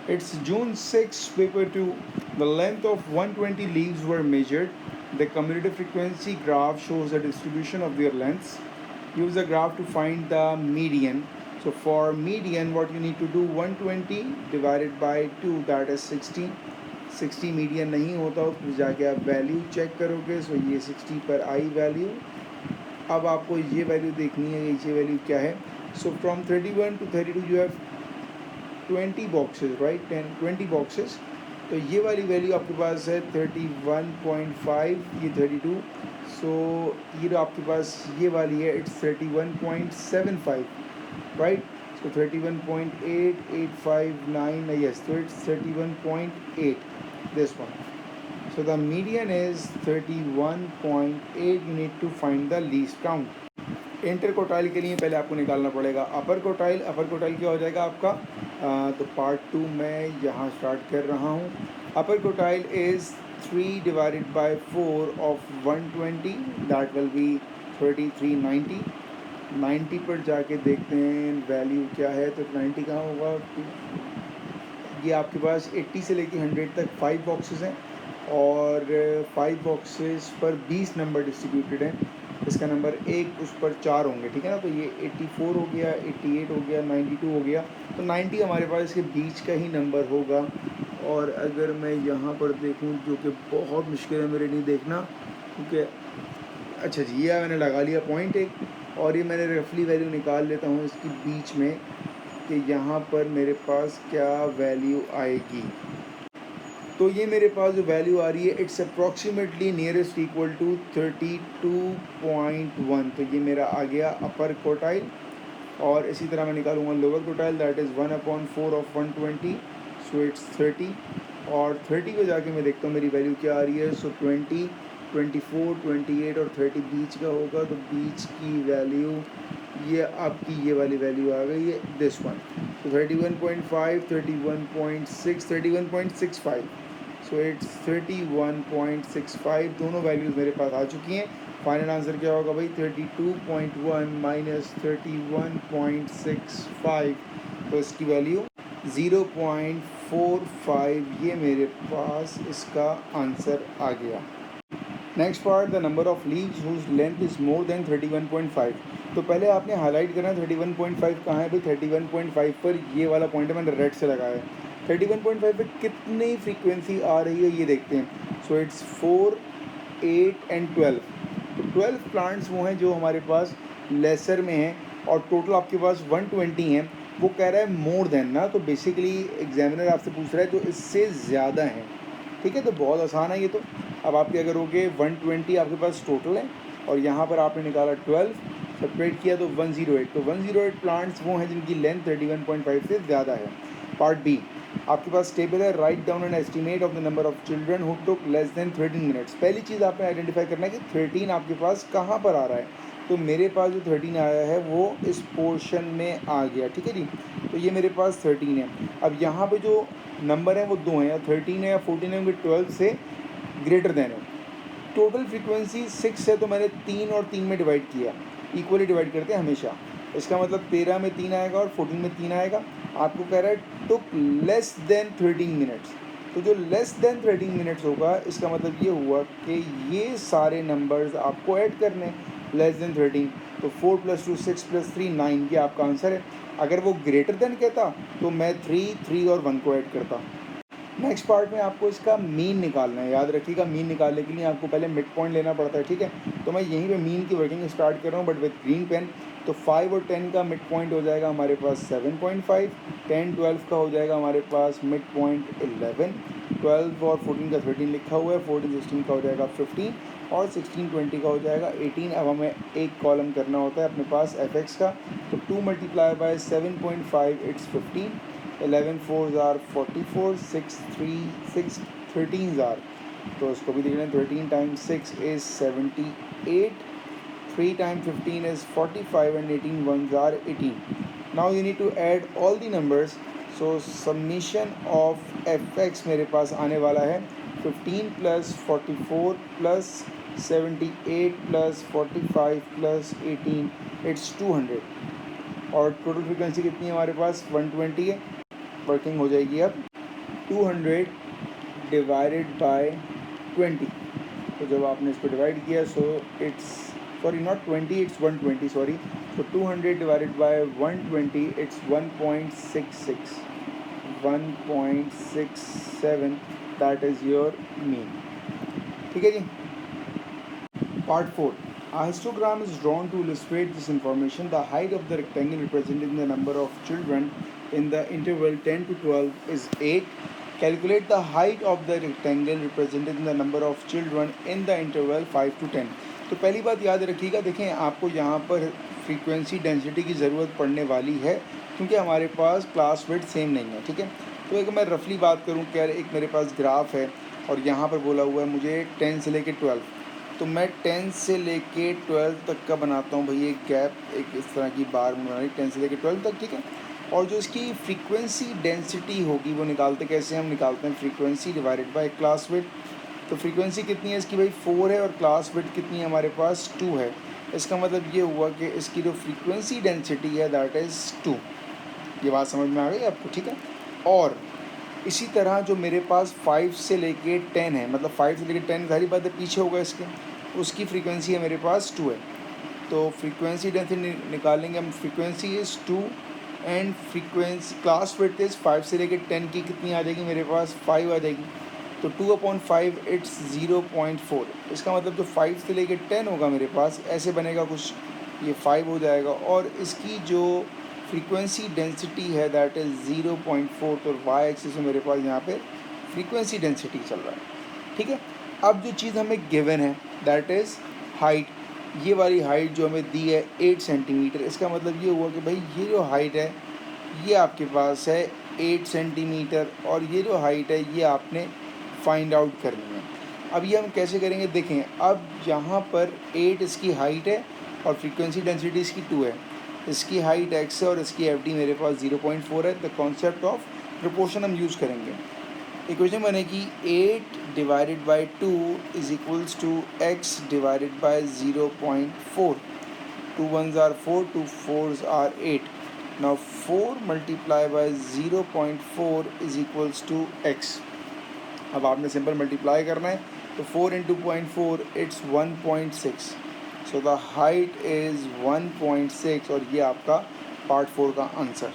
It's June 6, paper 2. The length of 120 leaves were measured. The cumulative frequency graph shows the distribution of their lengths. Use the graph to find the median. So for median, what you need to do, 120 divided by 2, that is 60. 60 median नहीं होता, उस पर जाके आप value check करोगे. सो ये 60 पर I value. अब आपको ये वैल्यू देखनी है, ये वैल्यू क्या है. So from 31 to 32 you have 20 boxes, right, 20 boxes. तो ये वाली वैल्यू आपके पास है 31.5, ये 32. सो ये जो आपके पास ये वाली है, इट्स 31.75, राइट. सो 31.8859, यस, तो it's 31.8, this one. So the median is 31.8. You need to find the least count. Inter quartile के लिए पहले आपको निकालना पड़ेगा अपर कोटाइल. अपर कोटाइल क्या हो जाएगा आपका, तो पार्ट 2 मैं यहाँ स्टार्ट कर रहा हूँ. Upper quartile is 3 divided by 4 of 120, that will be 3390. 90 पर जाके देखते हैं वैल्यू क्या है. तो 90 कहाँ होगा, ये आपके पास 80 से लेके 100 तक 5 बॉक्सेस हैं और 5 बॉक्सेस पर 20 नंबर डिस्ट्रीब्यूटेड हैं. इसका नंबर 1 उस पर 4 होंगे, ठीक है ना. तो ये 84 हो गया, 88 हो गया, 92 हो गया. तो 90 हमारे पास इसके बीच का ही नंबर होगा. और अगर मैं यहाँ पर देखूँ, जो कि बहुत मुश्किल है मेरे लिए देखना, क्योंकि अच्छा जी, ये मैंने लगा लिया पॉइंट एक, और ये मैंने रफली वैल्यू निकाल लेता हूँ इसके बीच में कि यहाँ पर मेरे पास क्या वैल्यू आएगी. तो ये मेरे पास जो वैल्यू आ रही है, it's approximately nearest equal to 32.1. तो ये मेरा आ गया अपर कोटाइल. और इसी तरह मैं निकालूंगा lower quartile, that is 1/4 of 120, so it's 30. और 30 पे जाके मैं देखता हूँ मेरी वैल्यू क्या आ रही है. सो 20, 24, 28 और 30 बीच का होगा. तो बीच की वैल्यू ये आपकी ये वाली वैल्यू आ गई है, दिस वन. तो 31.5, 31.6, 31.65. So it's 31.65. दोनों वैल्यूज़ मेरे पास आ चुकी हैं. फाइनल आंसर क्या होगा भाई, 32.1 माइनस 31.65. तो इसकी वैल्यू 0.45. ये मेरे पास इसका आंसर आ गया. Next part, the number of leaves whose length is more than 31.5. तो पहले आपने हाईलाइट करना 31.5 कहाँ है भाई. 31.5 पर ये वाला पॉइंट है, मैंने रेड से लगाया है. 31.5 पर कितनी फ्रीक्वेंसी आ रही है ये देखते हैं. So it's 4, 8 and 12. तो 12 प्लांट्स वो हैं जो हमारे पास लेसर में हैं, और टोटल आपके पास 120 हैं. वो कह रहा है मोर देन ना, तो बेसिकली एग्जामिनर आपसे पूछ रहा है तो इससे ज़्यादा हैं, ठीक है. तो बहुत आसान है ये. तो अब आप क्या करोगे, 120 आपके पास टोटल है और यहाँ पर आपने निकाला 12, सेपरेट किया तो 108. तो 108 प्लांट्स वो हैं जिनकी लेंथ 31.5 से ज़्यादा है. पार्ट बी, आपके पास टेबल है. Write down an estimate of the number of children who took less than 13 minutes. पहली चीज़ आपने आइडेंटिफाई करना है कि 13 आपके पास कहाँ पर आ रहा है. तो मेरे पास जो 13 आया है वो इस पोर्शन में आ गया, ठीक है जी. तो ये मेरे पास 13 है. अब यहाँ पे जो नंबर है वो दो हैं, या 13 है या 14 है, क्योंकि 12 से ग्रेटर देन है. टोटल फ्रीक्वेंसी 6 है, तो मैंने 3 और 3 में डिवाइड किया. इक्वली डिवाइड करते हैं हमेशा. इसका मतलब 13 में 3 आएगा और 14 में 3 आएगा. आपको कह रहा है टुक लेस देन 13 मिनट्स. तो जो लेस देन 13 मिनट्स होगा, इसका मतलब ये हुआ कि ये सारे नंबर्स आपको ऐड करने, लेस देन 13. तो 4 + 2 6 + 3 9, ये आपका आंसर है. अगर वो ग्रेटर देन कहता तो मैं 3 और 1 को ऐड करता. नेक्स्ट पार्ट में आपको इसका मीन निकालना है. याद रखिएगा, मीन निकालने के लिए आपको पहले मिड पॉइंट लेना पड़ता है, ठीक है. तो मैं यहीं पे मीन की वर्किंग स्टार्ट कर रहा हूँ, बट विद ग्रीन पेन. तो 5 और 10 का मिड पॉइंट हो जाएगा हमारे पास 7.5. 10 12 का हो जाएगा हमारे पास मिड पॉइंट 11. 12 और 14 का 13 लिखा हुआ है. 14 16 का हो जाएगा 15 और 16 20 का हो जाएगा 18. अब हमें एक कॉलम करना होता है अपने पास एफ का. तो 2 × 7.5 it's 15. 11 4s are 44, 6 13s are, तो इसको भी देख लें. 13 × 6 is 78, 3 × 15 is 45 and 18 1s are 18. Now you need to add all the numbers. So summation of fx मेरे पास आने वाला है 15 + 44 + 78 + 45 + 18, it's 200. और टोटल फ्रीक्वेंसी कितनी है हमारे पास, 120 है. वर्किंग हो जाएगी अब. 200 डिवाइडेड बाय 20। तो जब आपने इसको डिवाइड किया so it's sorry not 20 it's 120 sorry. तो 200 divided by 120 it's 1.66 1.67 that is your mean. ठीक है जी। Part 4. A histogram is drawn to illustrate this information. The height of the rectangle representing the number of children in the interval 10 to 12 is 8. Calculate the height of the rectangle representing the number of children in the interval 5 to 10. तो पहली बात याद रखिएगा, देखें आपको यहाँ पर frequency density की ज़रूरत पड़ने वाली है क्योंकि हमारे पास क्लास विड्थ सेम नहीं है। ठीक है, तो एक मैं रफली बात करूँ क्या, एक मेरे पास ग्राफ है और यहाँ पर बोला हुआ है मुझे 10 से लेके 12, तो मैं 10 से लेके 12 तक का बनाता हूँ भाई, एक गैप, एक इस तरह की बार बनाई 10 से लेके 12 तक। ठीक है, और जो इसकी फ्रीक्वेंसी डेंसिटी होगी वो निकालते कैसे, हम निकालते हैं frequency divided by class width. तो फ्रीक्वेंसी कितनी है इसकी भाई 4 है और क्लास विड्थ कितनी है हमारे पास 2 है। इसका मतलब ये हुआ कि इसकी जो फ्रीक्वेंसी डेंसिटी है दैट इज़ 2। ये बात समझ में आ गई आपको? ठीक है, और इसी तरह जो मेरे पास 5 से लेके 10 है, मतलब 5 से लेके 10 सारी बात है पीछे होगा इसके, उसकी फ्रीक्वेंसी है मेरे पास 2 है। तो फ्रीक्वेंसी डेंसिटी निकालेंगे हम, frequency is 2 and frequency class width is 5 से लेके 10 की कितनी आ जाएगी मेरे पास 5 आ जाएगी। तो 2/5 इट्स 0.4। इसका मतलब जो 5 से लेके 10 होगा मेरे पास ऐसे बनेगा कुछ, ये 5 हो जाएगा और इसकी जो फ्रीक्वेंसी डेंसिटी है दैट इज़ 0.4। तो वाई एक्सिस में मेरे पास यहाँ पे फ्रीक्वेंसी डेंसिटी चल रहा है। ठीक है, अब जो चीज़ हमें गिवन है दैट इज़ हाइट, ये वाली हाइट जो हमें दी है 8 सेंटीमीटर। इसका मतलब ये हुआ कि भाई ये जो हाइट है ये आपके पास है 8 सेंटीमीटर और ये जो हाइट है ये आपने फाइंड आउट करनी है। अब ये हम कैसे करेंगे, देखें अब यहाँ पर 8 इसकी हाइट है और फ्रीक्वेंसी डेंसिटी इसकी 2 है, इसकी हाइट x है और इसकी एफ डी मेरे पास 0.4 है। द कॉन्सेप्ट ऑफ प्रोपोर्शन हम यूज़ करेंगे। इक्वेशन बनेगी 8 divided by 2 is equals to x divided by 0.4। 2 1s are 4, 2 4s are 8। Now 4 multiplied by 0.4 is equals to x। अब आपने सिंपल मल्टीप्लाई करना है, तो 4 into 0.4 it's 1.6। So the height is 1.6 और ये आपका पार्ट 4 का आंसर।